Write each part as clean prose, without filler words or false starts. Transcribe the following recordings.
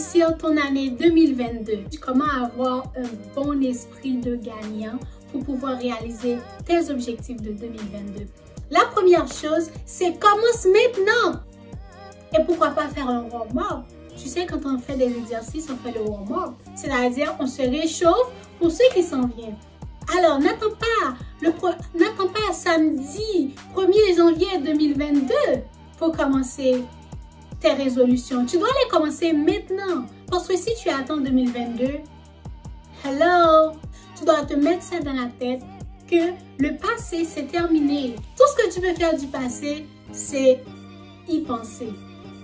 réussir ton année 2022? Comment avoir un bon esprit de gagnant pour pouvoir réaliser tes objectifs de 2022? La première chose, c'est commence maintenant. Et pourquoi pas faire un warm-up? Tu sais, quand on fait des exercices, on fait le warm-up. C'est-à-dire, on se réchauffe pour ceux qui s'en viennent. Alors, n'attends pas samedi 1er janvier 2022 pour commencer tes résolutions. Tu dois les commencer maintenant. Parce que si tu attends 2022, hello, tu dois te mettre ça dans la tête que le passé, c'est terminé. Tout ce que tu peux faire du passé, c'est y penser.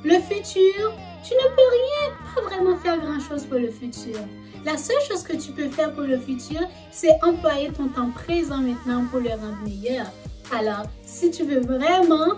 Le futur, tu ne peux pas vraiment faire grand-chose pour le futur. La seule chose que tu peux faire pour le futur, c'est employer ton temps présent maintenant pour le rendre meilleur. Alors, si tu veux vraiment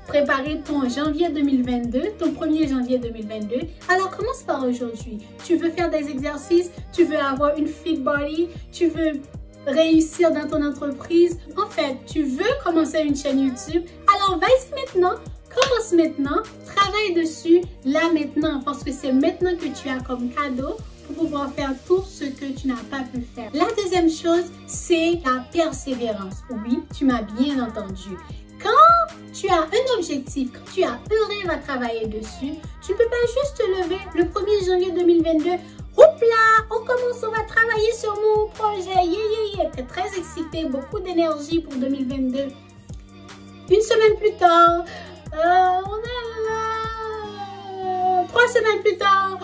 préparer ton janvier 2022, ton 1er janvier 2022, alors commence par aujourd'hui. Tu veux faire des exercices, tu veux avoir une fit body, tu veux réussir dans ton entreprise. En fait, tu veux commencer une chaîne YouTube, alors vas-y maintenant. Commence maintenant, travaille dessus là maintenant parce que c'est maintenant que tu as comme cadeau pour pouvoir faire tout ce que tu n'as pas pu faire. La deuxième chose, c'est la persévérance. Oui, tu m'as bien entendu. Quand tu as un objectif, quand tu as un rêve à travailler dessus, tu ne peux pas juste te lever le 1er janvier 2022. Oups là, on commence, on va travailler sur mon projet. T'es très excité, beaucoup d'énergie pour 2022. Une semaine plus tard, on est là. 3 semaines plus tard,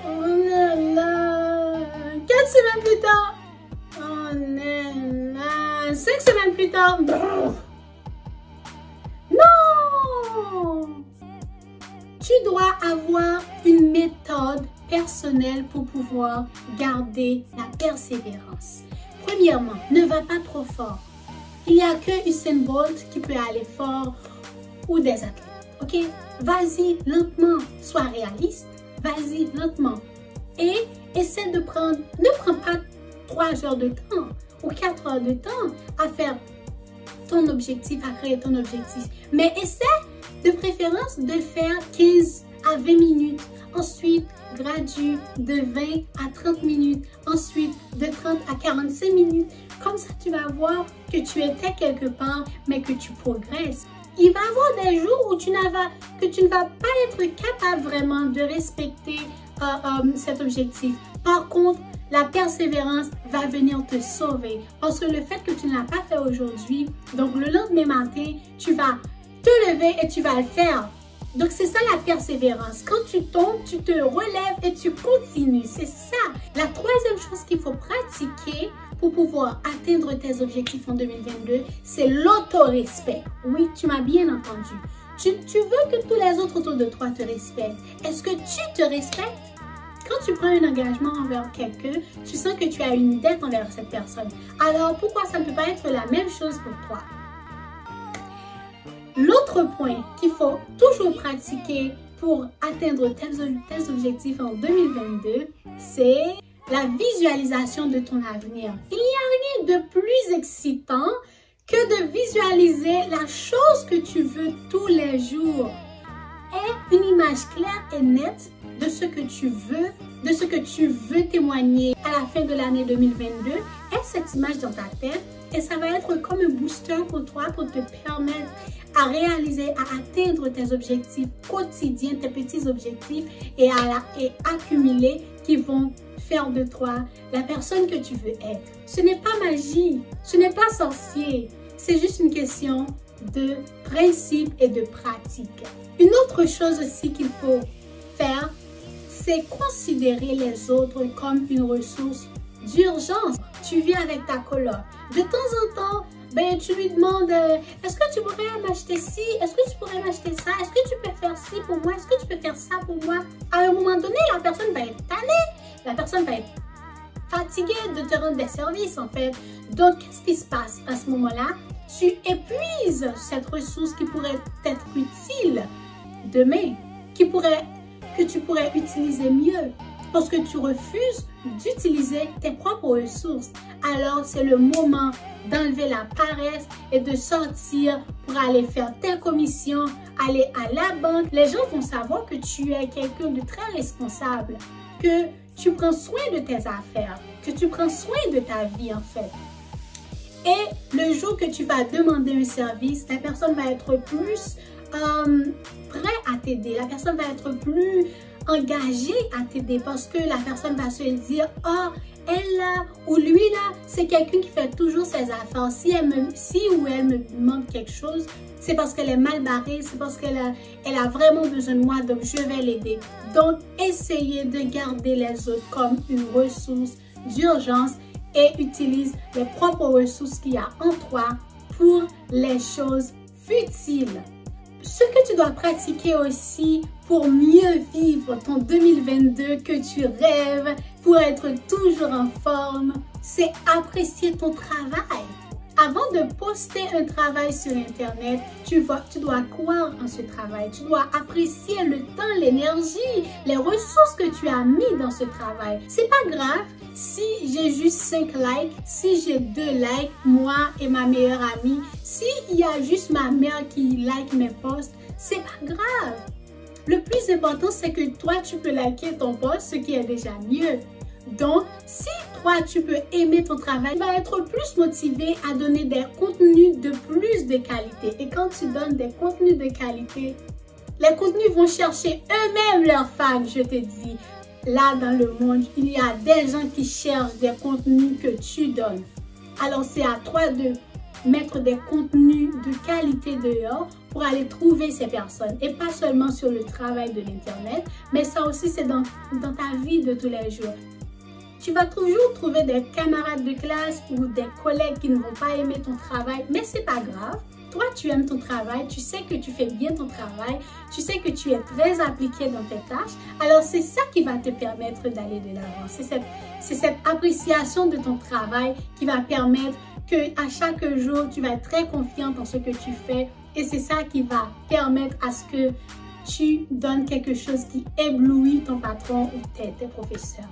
on est là. 4 semaines plus tard, on est là. 5 semaines plus tard, non! Tu dois avoir une méthode personnelle pour pouvoir garder la persévérance. Premièrement, ne va pas trop fort. Il n'y a que Usain Bolt qui peut aller fort ou des athlètes, ok? Vas-y lentement, sois réaliste, vas-y lentement. Et essaie de prendre, ne prends pas 3 heures de temps ou 4 heures de temps à faire ton objectif, à créer ton objectif. Mais essaie de préférence de faire 15 à 20 minutes. Ensuite, gradue de 20 à 30 minutes. Ensuite, de 30 à 45 minutes. Comme ça, tu vas voir que tu étais quelque part, mais que tu progresses. Il va y avoir des jours où tu ne vas pas être capable vraiment de respecter cet objectif. Par contre, la persévérance va venir te sauver. Parce que le fait que tu ne l'as pas fait aujourd'hui, donc le lendemain matin, tu vas te lever et tu vas le faire. Donc, c'est ça la persévérance. Quand tu tombes, tu te relèves et tu continues. C'est ça. La troisième chose qu'il faut pratiquer pour pouvoir atteindre tes objectifs en 2022, c'est l'autorespect. Oui, tu m'as bien entendu. Tu veux que tous les autres autour de toi te respectent. Est-ce que tu te respectes? Quand tu prends un engagement envers quelqu'un, tu sens que tu as une dette envers cette personne. Alors, pourquoi ça ne peut pas être la même chose pour toi? L'autre point qu'il faut toujours pratiquer pour atteindre tes objectifs en 2022, c'est la visualisation de ton avenir. Il n'y a rien de plus excitant que de visualiser la chose que tu veux tous les jours. Et une image claire et nette de ce que tu veux témoigner à la fin de l'année 2022. Et cette image dans ta tête, et ça va être comme un booster pour toi pour te permettre à réaliser, à atteindre tes objectifs quotidiens, tes petits objectifs et accumuler qui vont faire de toi la personne que tu veux être. Ce n'est pas magie, ce n'est pas sorcier, c'est juste une question de principe et de pratique. Une autre chose aussi qu'il faut faire, c'est considérer les autres comme une ressource d'urgence. Tu vis avec ta coloc. De temps en temps, tu lui demandes est-ce que tu pourrais m'acheter ci? Est-ce que tu pourrais m'acheter ça? Est-ce que tu peux faire ci pour moi? Est-ce que tu peux faire ça pour moi? À un moment donné, la personne va être tannée. La personne va être fatiguée de te rendre des services en fait. Donc, qu'est-ce qui se passe à ce moment-là? Tu épuises cette ressource qui pourrait être utile demain, que tu pourrais utiliser mieux. parce que tu refuses d'utiliser tes propres ressources. Alors, c'est le moment d'enlever la paresse et de sortir pour aller faire tes commissions, aller à la banque. Les gens vont savoir que tu es quelqu'un de très responsable, que tu prends soin de tes affaires, que tu prends soin de ta vie en fait. Et le jour que tu vas demander un service, la personne va être plus prête à t'aider. La personne va être plus engagée à t'aider parce que la personne va se dire « Oh, elle là ou lui là, c'est quelqu'un qui fait toujours ses affaires. Si ou elle me demande quelque chose, c'est parce qu'elle est mal barrée, c'est parce qu'elle a vraiment besoin de moi, donc je vais l'aider. » Donc, essayez de garder les autres comme une ressource d'urgence et utilise les propres ressources qu'il y a en toi pour les choses futiles. Ce que tu dois pratiquer aussi pour mieux vivre ton 2022 que tu rêves, pour être toujours en forme, c'est apprécier ton travail. Avant de poster un travail sur Internet, tu dois croire en ce travail. Tu dois apprécier le temps, l'énergie, les ressources que tu as mis dans ce travail. C'est pas grave si j'ai juste 5 likes, si j'ai 2 likes, moi et ma meilleure amie, s'il y a juste ma mère qui like mes posts, c'est pas grave. Le plus important, c'est que toi, tu peux liker ton post, ce qui est déjà mieux. Donc, si toi, tu peux aimer ton travail, tu vas être plus motivé à donner des contenus de plus de qualité. Et quand tu donnes des contenus de qualité, les contenus vont chercher eux-mêmes leurs fans, je te dis. Là, dans le monde, il y a des gens qui cherchent des contenus que tu donnes. Alors, c'est à toi de mettre des contenus de qualité dehors pour aller trouver ces personnes. Et pas seulement sur le travail de l'Internet, mais ça aussi, c'est dans ta vie de tous les jours. Tu vas toujours trouver des camarades de classe ou des collègues qui ne vont pas aimer ton travail, mais c'est pas grave. Toi, tu aimes ton travail, tu sais que tu fais bien ton travail, tu sais que tu es très appliqué dans tes tâches. Alors, c'est ça qui va te permettre d'aller de l'avant. C'est cette appréciation de ton travail qui va permettre que à chaque jour, tu vas être très confiante en ce que tu fais. Et c'est ça qui va permettre à ce que tu donnes quelque chose qui éblouit ton patron ou tes professeurs.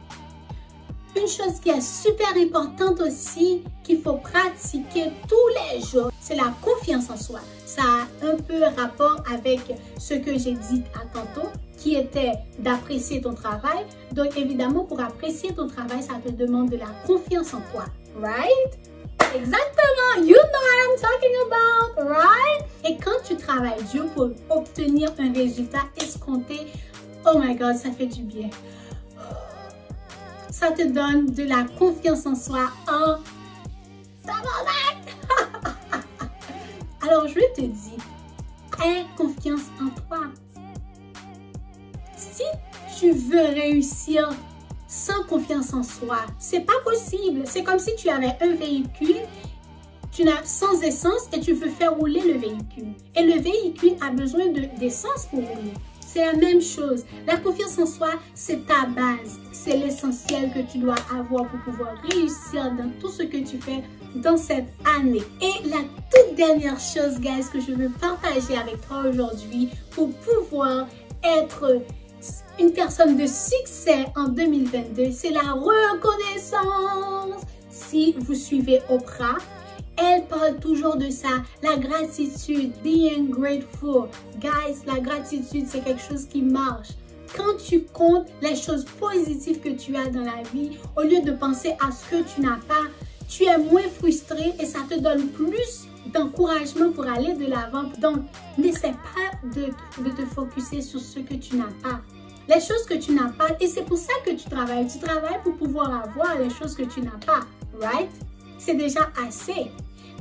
Une chose qui est super importante aussi, qu'il faut pratiquer tous les jours, c'est la confiance en soi. Ça a un peu rapport avec ce que j'ai dit à tantôt, qui était d'apprécier ton travail. Donc évidemment, pour apprécier ton travail, ça te demande de la confiance en toi, right? Exactement, you know what I'm talking about, right? Et quand tu travailles dur pour obtenir un résultat escompté, oh my God, ça fait du bien. Ça te donne de la confiance en soi en tabarnak. Alors, je te dis, aie confiance en toi. Si tu veux réussir sans confiance en soi, c'est pas possible. C'est comme si tu avais un véhicule, tu n'as sans essence et tu veux faire rouler le véhicule. Et le véhicule a besoin d'essence pour rouler. C'est la même chose. La confiance en soi, c'est ta base. C'est l'essentiel que tu dois avoir pour pouvoir réussir dans tout ce que tu fais dans cette année. Et la toute dernière chose, guys, que je veux partager avec toi aujourd'hui pour pouvoir être une personne de succès en 2022, c'est la reconnaissance. Si vous suivez Oprah, elle parle toujours de ça, la gratitude, being grateful. Guys, la gratitude, c'est quelque chose qui marche. Quand tu comptes les choses positives que tu as dans la vie, au lieu de penser à ce que tu n'as pas, tu es moins frustré et ça te donne plus d'encouragement pour aller de l'avant. Donc, n'essaie pas de te focuser sur ce que tu n'as pas. Les choses que tu n'as pas, et c'est pour ça que tu travailles. Tu travailles pour pouvoir avoir les choses que tu n'as pas, right? C'est déjà assez.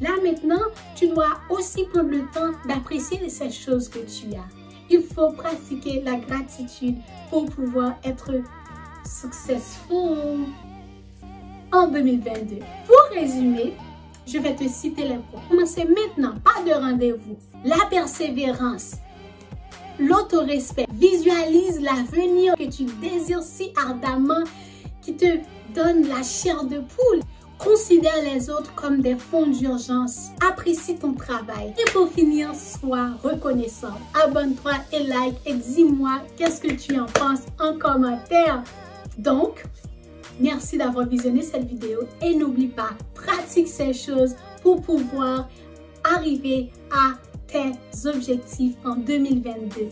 Là maintenant, tu dois aussi prendre le temps d'apprécier ces choses que tu as. Il faut pratiquer la gratitude pour pouvoir être successful en 2022. Pour résumer, je vais te citer les points. Commencez maintenant, pas de rendez-vous. La persévérance, l'autorespect, visualise l'avenir que tu désires si ardemment, qui te donne la chair de poule. Considère les autres comme des fonds d'urgence. Apprécie ton travail. Et pour finir, sois reconnaissant. Abonne-toi et like et dis-moi qu'est-ce que tu en penses en commentaire. Donc, merci d'avoir visionné cette vidéo et n'oublie pas, pratique ces choses pour pouvoir arriver à tes objectifs en 2022.